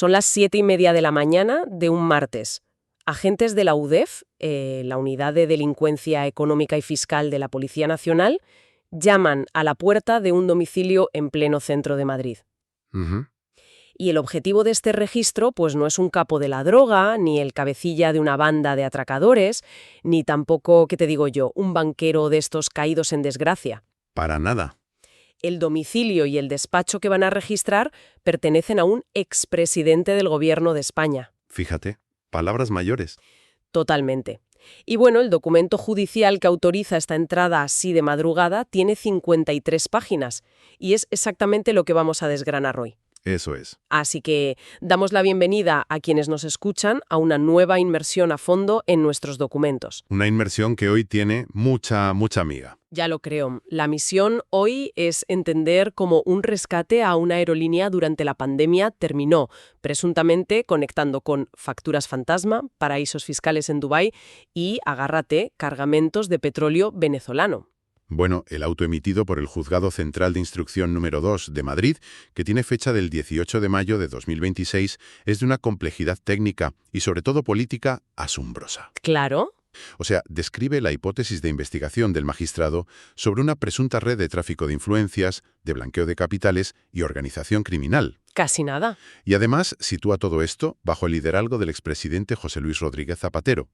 Son las 7:30 de la mañana de un martes. Agentes de la UDEF, la Unidad de Delincuencia Económica y Fiscal de la Policía Nacional, llaman a la puerta de un domicilio en pleno centro de Madrid. Ujú. Y el objetivo de este registro pues no es un capo de la droga, ni el cabecilla de una banda de atracadores, ni tampoco, ¿qué te digo yo?, un banquero de estos caídos en desgracia. Para nada. El domicilio y el despacho que van a registrar pertenecen a un expresidente del Gobierno de España. Fíjate, palabras mayores. Totalmente. Y bueno, el documento judicial que autoriza esta entrada así de madrugada tiene 53 páginas y es exactamente lo que vamos a desgranar hoy. Eso es. Así que damos la bienvenida a quienes nos escuchan a una nueva inmersión a fondo en nuestros documentos. Una inmersión que hoy tiene mucha miga. Ya lo creo. La misión hoy es entender cómo un rescate a una aerolínea durante la pandemia terminó, presuntamente conectando con facturas fantasma, paraísos fiscales en Dubái y, agárrate, cargamentos de petróleo venezolano. Bueno, el auto emitido por el Juzgado Central de Instrucción número 2 de Madrid, que tiene fecha del 18 de mayo de 2026, es de una complejidad técnica y sobre todo política asombrosa. Claro. O sea, describe la hipótesis de investigación del magistrado sobre una presunta red de tráfico de influencias, de blanqueo de capitales y organización criminal. Casi nada. Y además sitúa todo esto bajo el liderazgo del expresidente José Luis Rodríguez Zapatero.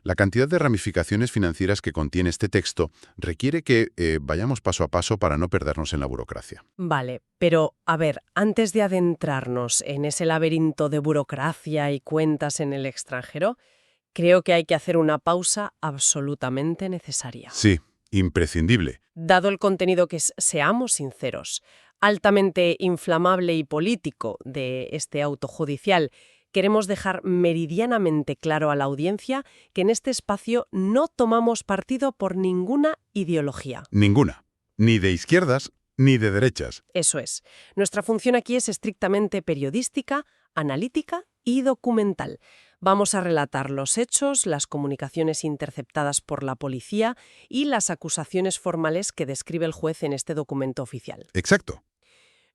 La cantidad de ramificaciones financieras que contiene este texto requiere que vayamos paso a paso para no perdernos en la burocracia. Vale, pero a ver, antes de adentrarnos en ese laberinto de burocracia y cuentas en el extranjero, creo que hay que hacer una pausa absolutamente necesaria. Sí, imprescindible. Dado el contenido que es, seamos sinceros, altamente inflamable y político de este auto judicial, queremos dejar meridianamente claro a la audiencia que en este espacio no tomamos partido por ninguna ideología. Ninguna. Ni de izquierdas ni de derechas. Eso es. Nuestra función aquí es estrictamente periodística, analítica y documental. Vamos a relatar los hechos, las comunicaciones interceptadas por la policía y las acusaciones formales que describe el juez en este documento oficial. Exacto.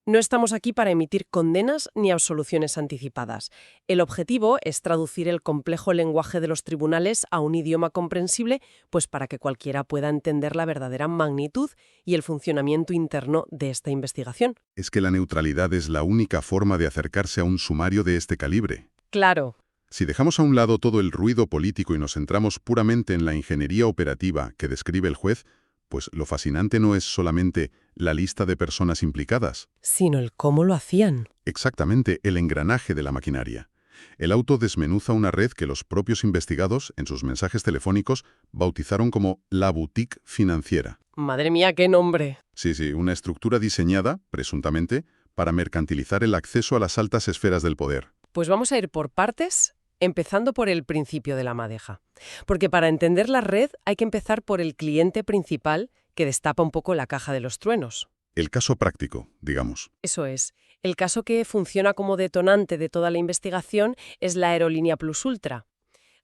No estamos aquí para emitir condenas ni absoluciones anticipadas. El objetivo es traducir el complejo lenguaje de los tribunales a un idioma comprensible, pues para que cualquiera pueda entender la verdadera magnitud y el funcionamiento interno de esta investigación. Es que la neutralidad es la única forma de acercarse a un sumario de este calibre. Claro. Si dejamos a un lado todo el ruido político y nos centramos puramente en la ingeniería operativa que describe el juez, pues lo fascinante no es solamente la lista de personas implicadas, sino el cómo lo hacían. exactamente el engranaje de la maquinaria. El auto desmenuza una red que los propios investigados, en sus mensajes telefónicos, bautizaron como la boutique financiera. Madre mía, qué nombre. Sí, una estructura diseñada, presuntamente, para mercantilizar el acceso a las altas esferas del poder. Pues vamos a ir por partes, empezando por el principio de la madeja. Porque para entender la red hay que empezar por el cliente principal que destapa un poco la caja de los truenos. El caso práctico, digamos. Eso es. El caso que funciona como detonante de toda la investigación es la aerolínea Plus Ultra.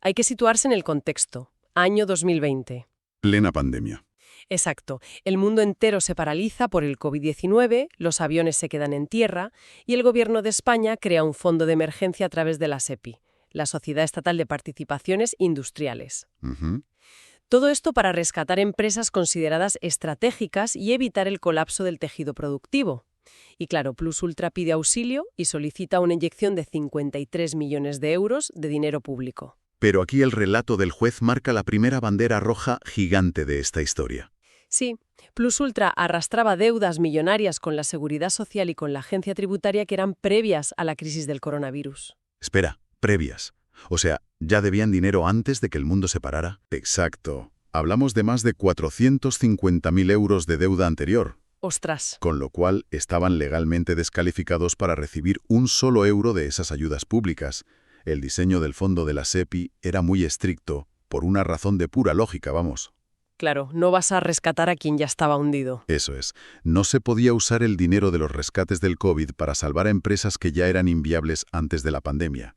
Hay que situarse en el contexto. Año 2020. Plena pandemia. Exacto. El mundo entero se paraliza por el COVID-19, los aviones se quedan en tierra y el Gobierno de España crea un fondo de emergencia a través de la SEPI, la Sociedad Estatal de Participaciones Industriales. Ujú. Todo esto para rescatar empresas consideradas estratégicas y evitar el colapso del tejido productivo. Y claro, Plus Ultra pide auxilio y solicita una inyección de 53 millones de euros de dinero público. Pero aquí el relato del juez marca la primera bandera roja gigante de esta historia. Sí, Plus Ultra arrastraba deudas millonarias con la Seguridad Social y con la agencia tributaria que eran previas a la crisis del coronavirus. Espera, previas. O sea, ¿ya debían dinero antes de que el mundo se parara? Exacto. Hablamos de más de 450.000 euros de deuda anterior. ¡Ostras! Con lo cual estaban legalmente descalificados para recibir un solo euro de esas ayudas públicas. El diseño del fondo de la SEPI era muy estricto, por una razón de pura lógica, vamos. Claro, no vas a rescatar a quien ya estaba hundido. Eso es. No se podía usar el dinero de los rescates del COVID para salvar a empresas que ya eran inviables antes de la pandemia.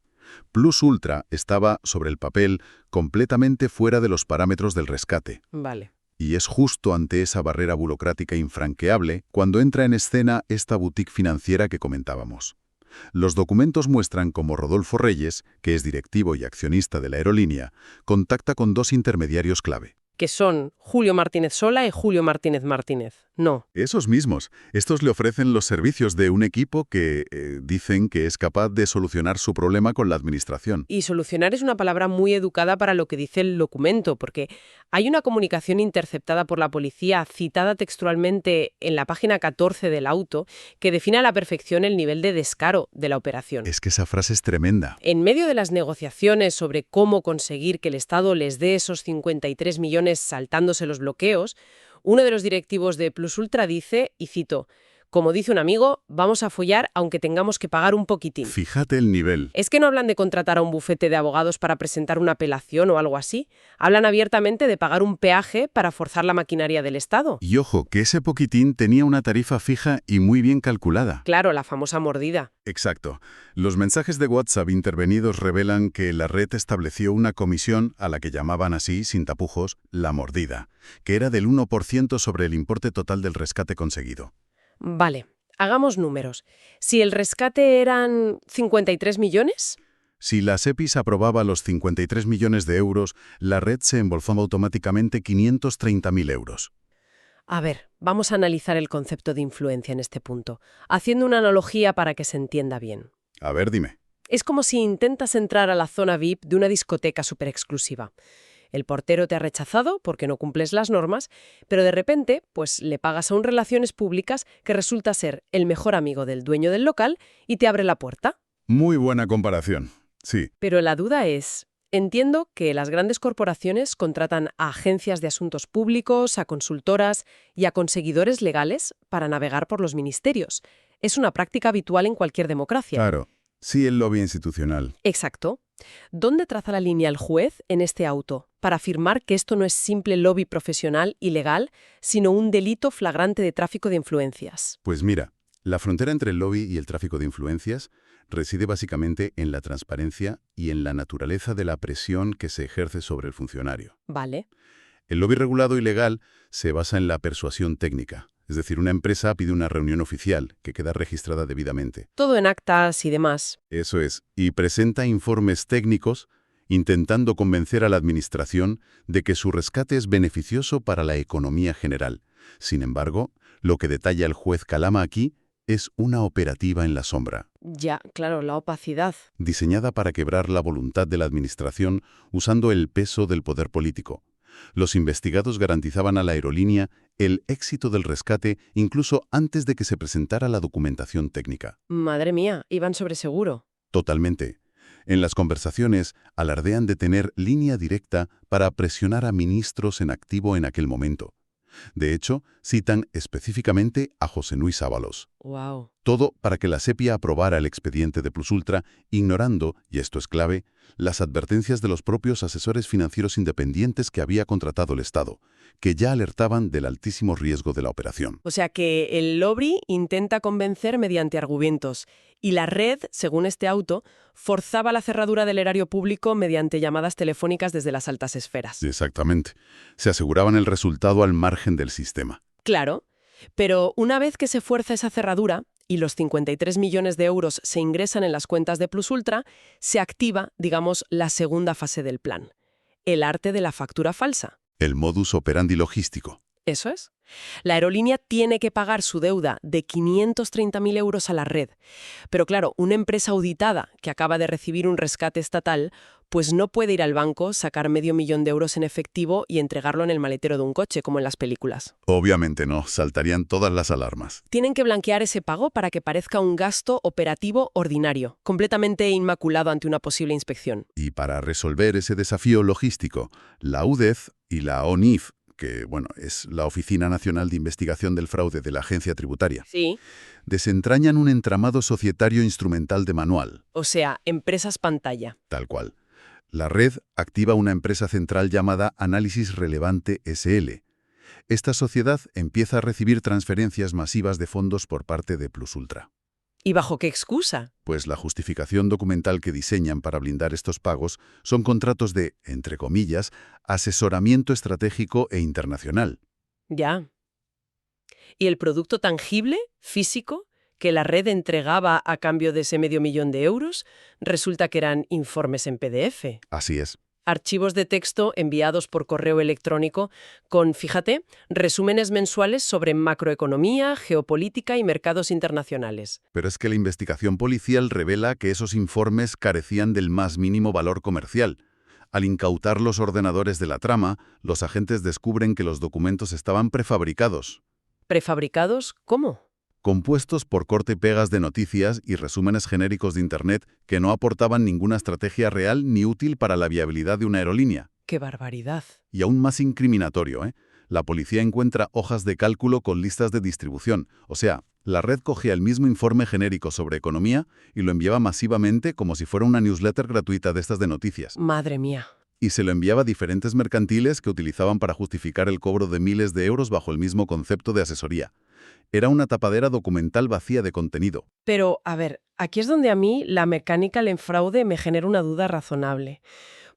Plus Ultra estaba, sobre el papel, completamente fuera de los parámetros del rescate. Vale. Y es justo ante esa barrera burocrática infranqueable cuando entra en escena esta boutique financiera que comentábamos. Los documentos muestran cómo Rodolfo Reyes, que es directivo y accionista de la aerolínea, contacta con dos intermediarios clave. Que son Julio Martínez Sola y Julio Martínez Martínez. No. Esos mismos. Estos le ofrecen los servicios de un equipo que dicen que es capaz de solucionar su problema con la administración. Y solucionar es una palabra muy educada para lo que dice el documento, porque hay una comunicación interceptada por la policía, citada textualmente en la página 14 del auto, que define a la perfección el nivel de descaro de la operación. Es que esa frase es tremenda. En medio de las negociaciones sobre cómo conseguir que el Estado les dé esos 53 millones saltándose los bloqueos, uno de los directivos de Plus Ultra dice, y cito, como dice un amigo, vamos a follar aunque tengamos que pagar un poquitín. Fíjate el nivel. Es que no hablan de contratar a un bufete de abogados para presentar una apelación o algo así. Hablan abiertamente de pagar un peaje para forzar la maquinaria del Estado. Y ojo, que ese poquitín tenía una tarifa fija y muy bien calculada. Claro, la famosa mordida. Exacto. Los mensajes de WhatsApp intervenidos revelan que la red estableció una comisión a la que llamaban así, sin tapujos, la mordida, que era del 1% sobre el importe total del rescate conseguido. Vale, hagamos números. Si el rescate eran 53 millones... Si la SEPIS aprobaba los 53 millones de euros, la red se embolsaba automáticamente 530.000 euros. A ver, vamos a analizar el concepto de influencia en este punto, haciendo una analogía para que se entienda bien. A ver, dime. Es como si intentas entrar a la zona VIP de una discoteca súper exclusiva. El portero te ha rechazado porque no cumples las normas, pero de repente, pues le pagas a un relaciones públicas que resulta ser el mejor amigo del dueño del local y te abre la puerta. Muy buena comparación. Sí. Pero la duda es, entiendo que las grandes corporaciones contratan a agencias de asuntos públicos, a consultoras y a conseguidores legales para navegar por los ministerios. Es una práctica habitual en cualquier democracia. Claro. Sí, el lobby institucional. Exacto. ¿Dónde traza la línea el juez en este auto para afirmar que esto no es simple lobby profesional y legal, sino un delito flagrante de tráfico de influencias? Pues mira, la frontera entre el lobby y el tráfico de influencias reside básicamente en la transparencia y en la naturaleza de la presión que se ejerce sobre el funcionario. Vale. El lobby regulado y legal se basa en la persuasión técnica. Es decir, una empresa pide una reunión oficial que queda registrada debidamente. Todo en actas y demás. Eso es, y presenta informes técnicos intentando convencer a la administración de que su rescate es beneficioso para la economía general. Sin embargo, lo que detalla el juez Calama aquí es una operativa en la sombra, Ya, claro, la opacidad. diseñada para quebrar la voluntad de la administración usando el peso del poder político. Los investigados garantizaban a la aerolínea el éxito del rescate incluso antes de que se presentara la documentación técnica. Madre mía, iban sobre seguro. Totalmente. En las conversaciones alardean de tener línea directa para presionar a ministros en activo en aquel momento. De hecho, citan específicamente a José Luis Ábalos. Wow. Todo para que la SEPI aprobara el expediente de Plus Ultra, ignorando, y esto es clave, las advertencias de los propios asesores financieros independientes que había contratado el Estado, que ya alertaban del altísimo riesgo de la operación. O sea que el lobby intenta convencer mediante argumentos y la red, según este auto, forzaba la cerradura del erario público mediante llamadas telefónicas desde las altas esferas. Exactamente. Se aseguraban el resultado al margen del sistema. Claro, pero una vez que se fuerza esa cerradura y los 53 millones de euros se ingresan en las cuentas de Plus Ultra, se activa, digamos, la segunda fase del plan, el arte de la factura falsa. El modus operandi logístico. Eso es. La aerolínea tiene que pagar su deuda de 530.000 euros a la red. Pero claro, una empresa auditada que acaba de recibir un rescate estatal, pues no puede ir al banco, sacar $500.000 de euros en efectivo y entregarlo en el maletero de un coche, como en las películas. Obviamente no, saltarían todas las alarmas. Tienen que blanquear ese pago para que parezca un gasto operativo ordinario, completamente inmaculado ante una posible inspección. Y para resolver ese desafío logístico, la UDEF y la ONIF, que es la Oficina Nacional de Investigación del Fraude de la Agencia Tributaria, Sí. desentrañan un entramado societario instrumental de manual, O sea, empresas pantalla. tal cual. La red activa una empresa central llamada Análisis Relevante SL. Esta sociedad empieza a recibir transferencias masivas de fondos por parte de Plus Ultra. ¿Y bajo qué excusa? Pues la justificación documental que diseñan para blindar estos pagos son contratos de, entre comillas, asesoramiento estratégico e internacional. Ya. ¿Y el producto tangible, físico, que la red entregaba a cambio de ese $500,000, resulta que eran informes en PDF. Así es. Archivos de texto enviados por correo electrónico con, fíjate, resúmenes mensuales sobre macroeconomía, geopolítica y mercados internacionales. Pero es que la investigación policial revela que esos informes carecían del más mínimo valor comercial. Al incautar los ordenadores de la trama, los agentes descubren que los documentos estaban prefabricados. ¿Prefabricados? ¿Cómo? Compuestos por corte-pegas de noticias y resúmenes genéricos de Internet que no aportaban ninguna estrategia real ni útil para la viabilidad de una aerolínea. ¡Qué barbaridad! Y aún más incriminatorio, ¿eh? La policía encuentra hojas de cálculo con listas de distribución. O sea, la red cogía el mismo informe genérico sobre economía y lo enviaba masivamente como si fuera una newsletter gratuita de estas de noticias. ¡Madre mía! Y se lo enviaba a diferentes mercantiles que utilizaban para justificar el cobro de miles de euros bajo el mismo concepto de asesoría. Era una tapadera documental vacía de contenido. Pero, a ver, aquí es donde a mí la mecánica del fraude me genera una duda razonable.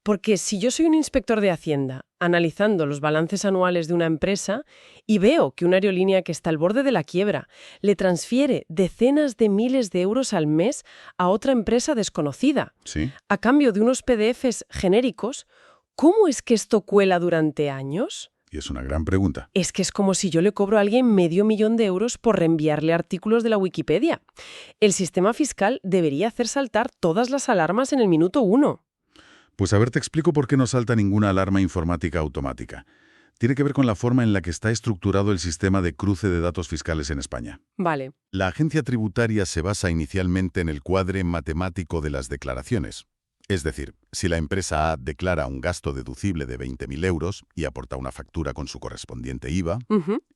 Porque si yo soy un inspector de Hacienda, analizando los balances anuales de una empresa, y veo que una aerolínea que está al borde de la quiebra le transfiere decenas de miles de euros al mes a otra empresa desconocida, Sí. a cambio de unos PDFs genéricos, ¿cómo es que esto cuela durante años? Y es una gran pregunta. Es que es como si yo le cobro a alguien $500,000 por reenviarle artículos de la Wikipedia. El sistema fiscal debería hacer saltar todas las alarmas en el minuto 1. Pues a ver, te explico por qué no salta ninguna alarma informática automática. Tiene que ver con la forma en la que está estructurado el sistema de cruce de datos fiscales en España. Vale. La agencia tributaria se basa inicialmente en el cuadre matemático de las declaraciones. Es decir, si la empresa A declara un gasto deducible de 20.000 euros y aporta una factura con su correspondiente IVA,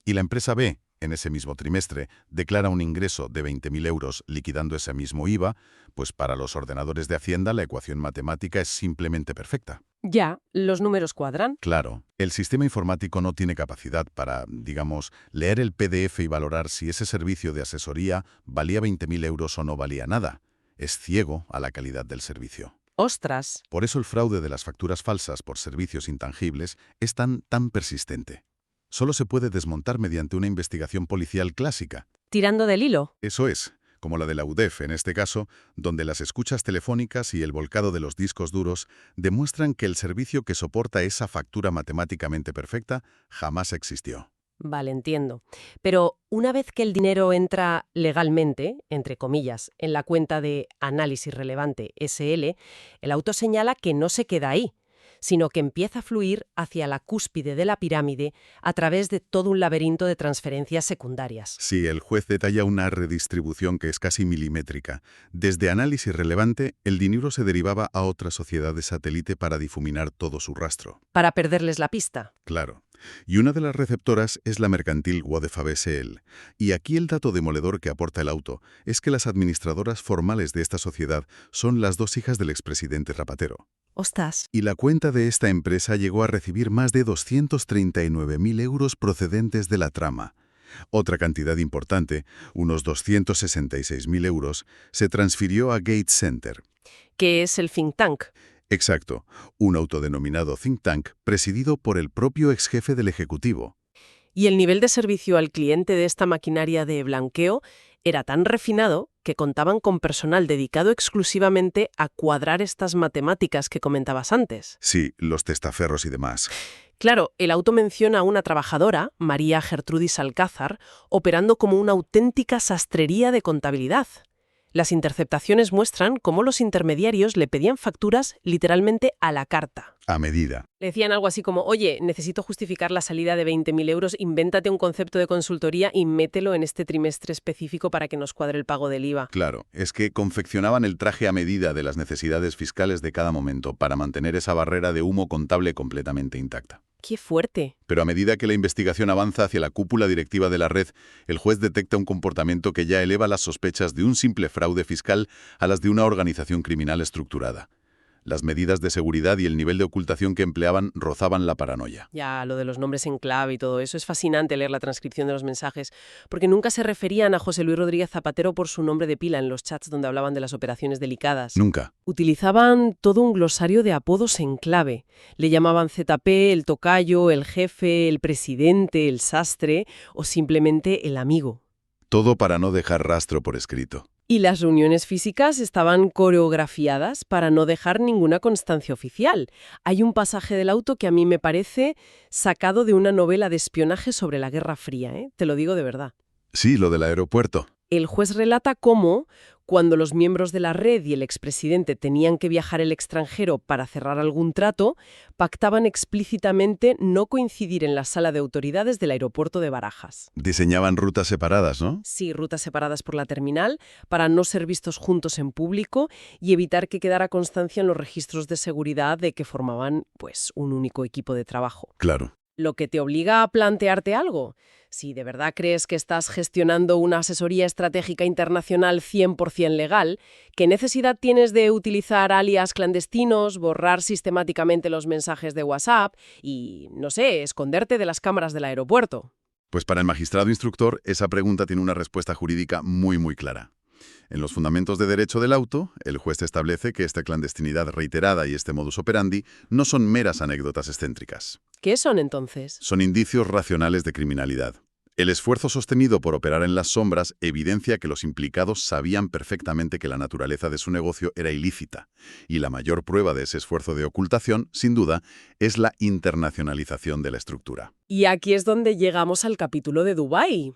y la empresa B, en ese mismo trimestre, declara un ingreso de 20.000 euros liquidando ese mismo IVA, pues para los ordenadores de Hacienda la ecuación matemática es simplemente perfecta. Ya, los números cuadran. Claro, el sistema informático no tiene capacidad para, digamos, leer el PDF y valorar si ese servicio de asesoría valía 20.000 euros o no valía nada. Es ciego a la calidad del servicio. ¡Ostras! Por eso el fraude de las facturas falsas por servicios intangibles es tan persistente. Solo se puede desmontar mediante una investigación policial clásica. Tirando del hilo. Eso es, como la de la UDEF en este caso, donde las escuchas telefónicas y el volcado de los discos duros demuestran que el servicio que soporta esa factura matemáticamente perfecta jamás existió. Vale, entiendo. Pero una vez que el dinero entra legalmente, entre comillas, en la cuenta de Análisis Relevante SL, el auto señala que no se queda ahí, sino que empieza a fluir hacia la cúspide de la pirámide a través de todo un laberinto de transferencias secundarias. Sí, el juez detalla una redistribución que es casi milimétrica. Desde Análisis Relevante, el dinero se derivaba a otras sociedades satélite para difuminar todo su rastro. Para perderles la pista. Claro. Y una de las receptoras es la mercantil Wodefab SL. Y aquí el dato demoledor que aporta el auto es que las administradoras formales de esta sociedad son las dos hijas del expresidente Zapatero. ¡Ostras! Y la cuenta de esta empresa llegó a recibir más de 239.000 euros procedentes de la trama. Otra cantidad importante, unos 266.000 euros, se transfirió a Gates Center. ¿Qué es el think tank? Exacto, un autodenominado think tank presidido por el propio exjefe del Ejecutivo. Y el nivel de servicio al cliente de esta maquinaria de blanqueo era tan refinado que contaban con personal dedicado exclusivamente a cuadrar estas matemáticas que comentabas antes. Sí, los testaferros y demás. Claro, el auto menciona a una trabajadora, María Gertrudis Alcázar, operando como una auténtica sastrería de contabilidad. Las interceptaciones muestran cómo los intermediarios le pedían facturas literalmente a la carta. A medida. Le decían algo así como, oye, necesito justificar la salida de 20.000 euros, invéntate un concepto de consultoría y mételo en este trimestre específico para que nos cuadre el pago del IVA. Claro, es que confeccionaban el traje a medida de las necesidades fiscales de cada momento para mantener esa barrera de humo contable completamente intacta. ¡Qué fuerte! Pero a medida que la investigación avanza hacia la cúpula directiva de la red, el juez detecta un comportamiento que ya eleva las sospechas de un simple fraude fiscal a las de una organización criminal estructurada. Las medidas de seguridad y el nivel de ocultación que empleaban rozaban la paranoia. Ya, lo de los nombres en clave y todo eso, es fascinante leer la transcripción de los mensajes, porque nunca se referían a José Luis Rodríguez Zapatero por su nombre de pila en los chats donde hablaban de las operaciones delicadas. Nunca. Utilizaban todo un glosario de apodos en clave. Le llamaban ZP, el tocayo, el jefe, el presidente, el sastre o simplemente el amigo. Todo para no dejar rastro por escrito. Y las reuniones físicas estaban coreografiadas para no dejar ninguna constancia oficial. Hay un pasaje del auto que a mí me parece sacado de una novela de espionaje sobre la Guerra Fría, ¿eh? Te lo digo de verdad. Sí, lo del aeropuerto. El juez relata cómo, cuando los miembros de la red y el expresidente tenían que viajar al extranjero para cerrar algún trato, pactaban explícitamente no coincidir en la sala de autoridades del aeropuerto de Barajas. Diseñaban rutas separadas, ¿no? Sí, rutas separadas por la terminal, para no ser vistos juntos en público y evitar que quedara constancia en los registros de seguridad de que formaban, pues, un único equipo de trabajo. Claro. Lo que te obliga a plantearte algo. Si de verdad crees que estás gestionando una asesoría estratégica internacional 100% legal, ¿qué necesidad tienes de utilizar alias clandestinos, borrar sistemáticamente los mensajes de WhatsApp y, no sé, esconderte de las cámaras del aeropuerto? Pues para el magistrado instructor, esa pregunta tiene una respuesta jurídica muy clara. En los fundamentos de derecho del auto, el juez establece que esta clandestinidad reiterada y este modus operandi no son meras anécdotas excéntricas. ¿Qué son entonces? Son indicios racionales de criminalidad. El esfuerzo sostenido por operar en las sombras evidencia que los implicados sabían perfectamente que la naturaleza de su negocio era ilícita, y la mayor prueba de ese esfuerzo de ocultación, sin duda, es la internacionalización de la estructura. Y aquí es donde llegamos al capítulo de Dubái.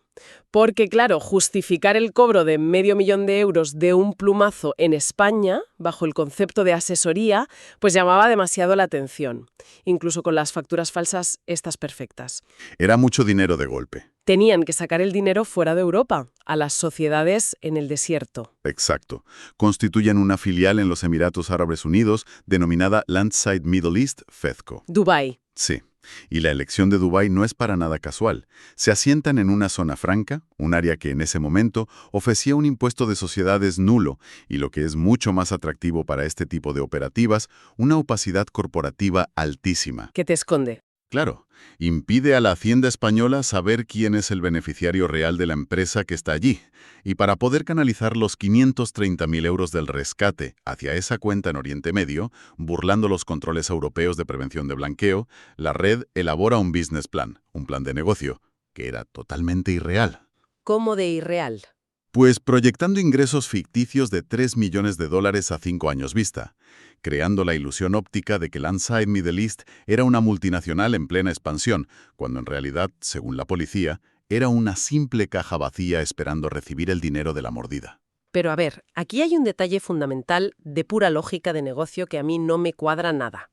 Porque, claro, justificar el cobro de $500,000 de un plumazo en España, bajo el concepto de asesoría, pues llamaba demasiado la atención. Incluso con las facturas falsas, estas perfectas. Era mucho dinero de golpe. Tenían que sacar el dinero fuera de Europa, a las sociedades en el desierto. Exacto. Constituyen una filial en los Emiratos Árabes Unidos denominada Landside Middle East, FEDCO. Dubái. Sí. Y la elección de Dubái no es para nada casual. Se asientan en una zona franca, un área que en ese momento ofrecía un impuesto de sociedades nulo y, lo que es mucho más atractivo para este tipo de operativas, una opacidad corporativa altísima. ¿Qué te esconde? Claro, impide a la Hacienda española saber quién es el beneficiario real de la empresa que está allí. Y para poder canalizar los 530.000 euros del rescate hacia esa cuenta en Oriente Medio, burlando los controles europeos de prevención de blanqueo, la red elabora un business plan, un plan de negocio, que era totalmente irreal. ¿Cómo de irreal? Pues proyectando ingresos ficticios de $3 millones a 5 años vista, creando la ilusión óptica de que Landside Middle East era una multinacional en plena expansión, cuando en realidad, según la policía, era una simple caja vacía esperando recibir el dinero de la mordida. Pero a ver, aquí hay un detalle fundamental de pura lógica de negocio que a mí no me cuadra nada.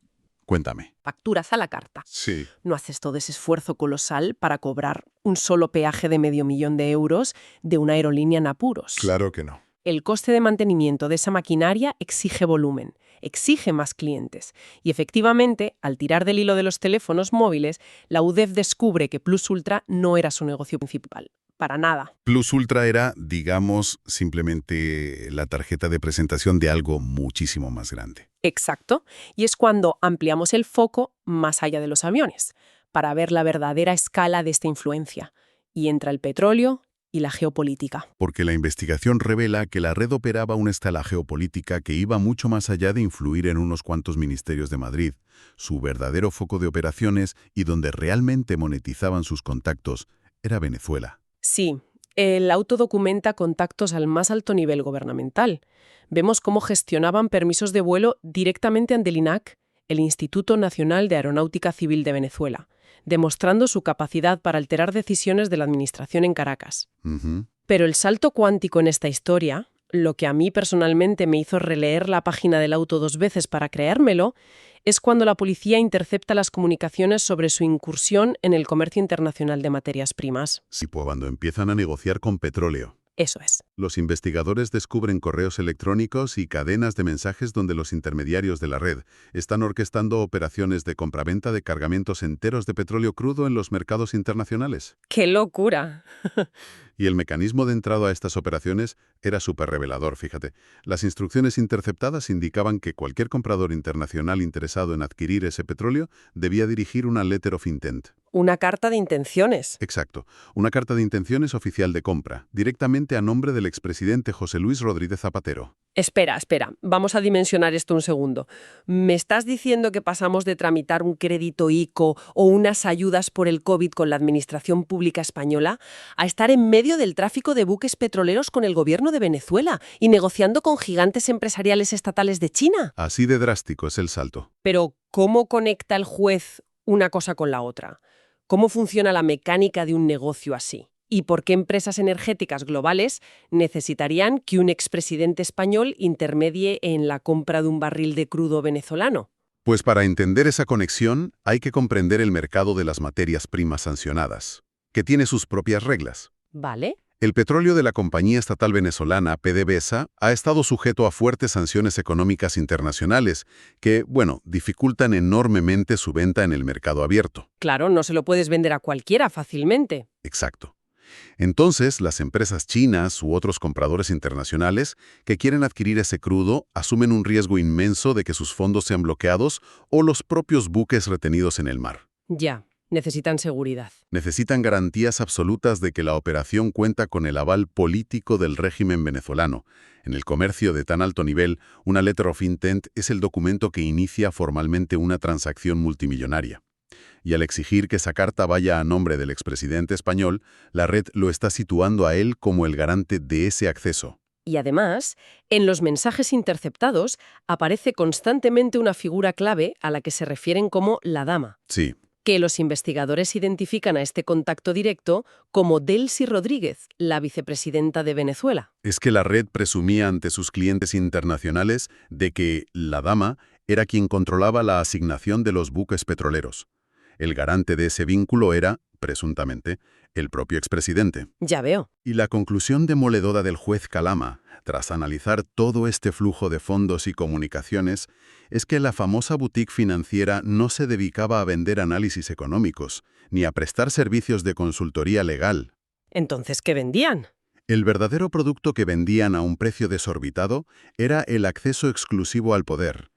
Cuéntame. Facturas a la carta. Sí. No haces todo ese esfuerzo colosal para cobrar un solo peaje de $500,000 de una aerolínea en apuros. Claro que no. El coste de mantenimiento de esa maquinaria exige volumen, exige más clientes. Y efectivamente, al tirar del hilo de los teléfonos móviles, la UDEF descubre que Plus Ultra no era su negocio principal. Para nada. Plus Ultra era, digamos, simplemente la tarjeta de presentación de algo muchísimo más grande. Exacto. Y es cuando ampliamos el foco más allá de los aviones, para ver la verdadera escala de esta influencia. Y entra el petróleo y la geopolítica. Porque la investigación revela que la red operaba una escala geopolítica que iba mucho más allá de influir en unos cuantos ministerios de Madrid. Su verdadero foco de operaciones y donde realmente monetizaban sus contactos era Venezuela. Sí, el auto documenta contactos al más alto nivel gubernamental. Vemos cómo gestionaban permisos de vuelo directamente ante el INAC, el Instituto Nacional de Aeronáutica Civil de Venezuela, demostrando su capacidad para alterar decisiones de la administración en Caracas. Pero el salto cuántico en esta historia, lo que a mí personalmente me hizo releer la página del auto 2 veces para creérmelo, es cuando la policía intercepta las comunicaciones sobre su incursión en el comercio internacional de materias primas. Sí, pues cuando empiezan a negociar con petróleo. Eso es. Los investigadores descubren correos electrónicos y cadenas de mensajes donde los intermediarios de la red están orquestando operaciones de compraventa de cargamentos enteros de petróleo crudo en los mercados internacionales. ¡Qué locura! Y el mecanismo de entrada a estas operaciones era súper revelador, fíjate. Las instrucciones interceptadas indicaban que cualquier comprador internacional interesado en adquirir ese petróleo debía dirigir una letter of intent. Una carta de intenciones. Exacto. Una carta de intenciones oficial de compra, directamente a nombre del expresidente José Luis Rodríguez Zapatero. Espera, vamos a dimensionar esto un segundo. ¿Me estás diciendo que pasamos de tramitar un crédito ICO o unas ayudas por el COVID con la Administración Pública Española a estar en medio del tráfico de buques petroleros con el gobierno de Venezuela y negociando con gigantes empresariales estatales de China? Así de drástico es el salto. Pero, ¿cómo conecta el juez una cosa con la otra? ¿Cómo funciona la mecánica de un negocio así? ¿Y por qué empresas energéticas globales necesitarían que un expresidente español intermedie en la compra de un barril de crudo venezolano? Pues para entender esa conexión hay que comprender el mercado de las materias primas sancionadas, que tiene sus propias reglas. ¿Vale? El petróleo de la compañía estatal venezolana PDVSA ha estado sujeto a fuertes sanciones económicas internacionales que, dificultan enormemente su venta en el mercado abierto. Claro, no se lo puedes vender a cualquiera fácilmente. Exacto. Entonces, las empresas chinas u otros compradores internacionales que quieren adquirir ese crudo asumen un riesgo inmenso de que sus fondos sean bloqueados o los propios buques retenidos en el mar. Ya, necesitan seguridad. Necesitan garantías absolutas de que la operación cuenta con el aval político del régimen venezolano. En el comercio de tan alto nivel, una letter of intent es el documento que inicia formalmente una transacción multimillonaria. Y al exigir que esa carta vaya a nombre del expresidente español, la red lo está situando a él como el garante de ese acceso. Y además, en los mensajes interceptados aparece constantemente una figura clave a la que se refieren como la dama. Sí. Que los investigadores identifican a este contacto directo como Delcy Rodríguez, la vicepresidenta de Venezuela. Es que la red presumía ante sus clientes internacionales de que la dama era quien controlaba la asignación de los buques petroleros. El garante de ese vínculo era, presuntamente, el propio expresidente. Ya veo. Y la conclusión demoledora del juez Calama, tras analizar todo este flujo de fondos y comunicaciones, es que la famosa boutique financiera no se dedicaba a vender análisis económicos, ni a prestar servicios de consultoría legal. Entonces, ¿qué vendían? El verdadero producto que vendían a un precio desorbitado era el acceso exclusivo al poder.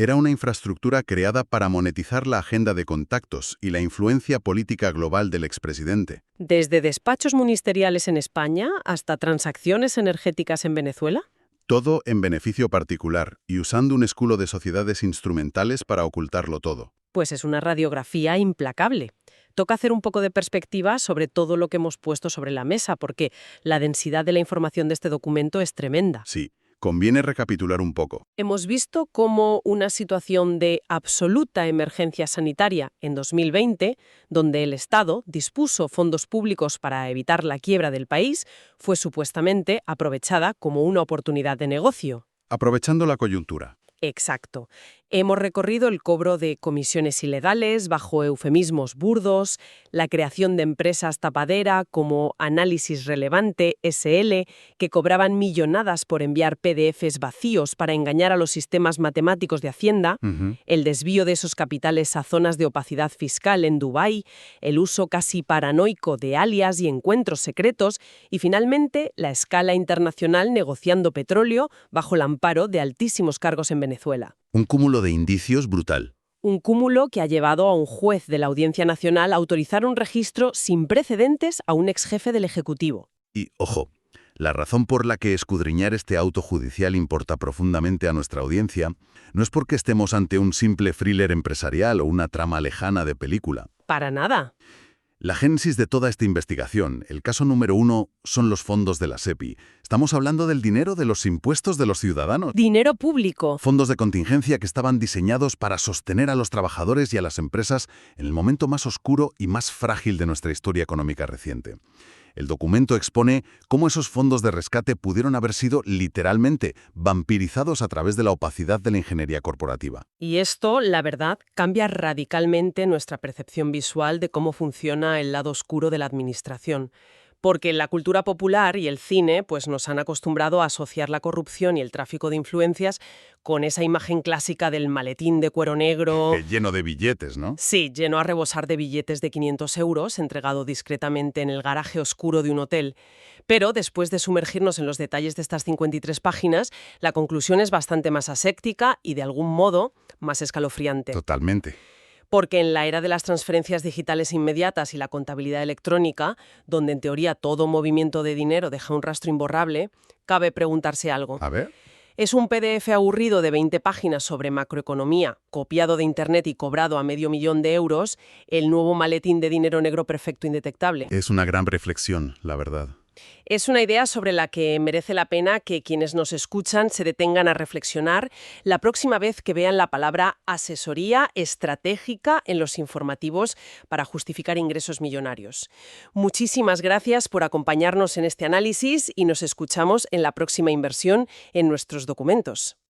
Era una infraestructura creada para monetizar la agenda de contactos y la influencia política global del expresidente. ¿Desde despachos ministeriales en España hasta transacciones energéticas en Venezuela? Todo en beneficio particular y usando un escudo de sociedades instrumentales para ocultarlo todo. Pues es una radiografía implacable. Toca hacer un poco de perspectiva sobre todo lo que hemos puesto sobre la mesa, porque la densidad de la información de este documento es tremenda. Sí. Conviene recapitular un poco. Hemos visto cómo una situación de absoluta emergencia sanitaria en 2020, donde el Estado dispuso fondos públicos para evitar la quiebra del país, fue supuestamente aprovechada como una oportunidad de negocio. Aprovechando la coyuntura. Exacto. Hemos recorrido el cobro de comisiones ilegales bajo eufemismos burdos, la creación de empresas tapadera como Análisis Relevante, SL, que cobraban millonadas por enviar PDFs vacíos para engañar a los sistemas matemáticos de Hacienda, el desvío de esos capitales a zonas de opacidad fiscal en Dubái, el uso casi paranoico de alias y encuentros secretos y, finalmente, la escala internacional negociando petróleo bajo el amparo de altísimos cargos en Venezuela. Un cúmulo de indicios brutal. Un cúmulo que ha llevado a un juez de la Audiencia Nacional a autorizar un registro sin precedentes a un exjefe del Ejecutivo. Y, ojo, la razón por la que escudriñar este auto judicial importa profundamente a nuestra audiencia no es porque estemos ante un simple thriller empresarial o una trama lejana de película. Para nada. La génesis de toda esta investigación, el caso número 1, son los fondos de la SEPI. Estamos hablando del dinero de los impuestos de los ciudadanos. Dinero público. Fondos de contingencia que estaban diseñados para sostener a los trabajadores y a las empresas en el momento más oscuro y más frágil de nuestra historia económica reciente. El documento expone cómo esos fondos de rescate pudieron haber sido literalmente vampirizados a través de la opacidad de la ingeniería corporativa. Y esto, la verdad, cambia radicalmente nuestra percepción visual de cómo funciona el lado oscuro de la administración. Porque la cultura popular y el cine pues nos han acostumbrado a asociar la corrupción y el tráfico de influencias con esa imagen clásica del maletín de cuero negro. Lleno de billetes, ¿no? Sí, lleno a rebosar de billetes de 500 euros, entregado discretamente en el garaje oscuro de un hotel. Pero después de sumergirnos en los detalles de estas 53 páginas, la conclusión es bastante más aséptica y, de algún modo, más escalofriante. Totalmente. Porque en la era de las transferencias digitales inmediatas y la contabilidad electrónica, donde en teoría todo movimiento de dinero deja un rastro imborrable, cabe preguntarse algo. A ver. Es un PDF aburrido de 20 páginas sobre macroeconomía, copiado de Internet y cobrado a $500,000, el nuevo maletín de dinero negro perfecto indetectable. Es una gran reflexión, la verdad. Es una idea sobre la que merece la pena que quienes nos escuchan se detengan a reflexionar la próxima vez que vean la palabra asesoría estratégica en los informativos para justificar ingresos millonarios. Muchísimas gracias por acompañarnos en este análisis y nos escuchamos en la próxima inversión en nuestros documentos.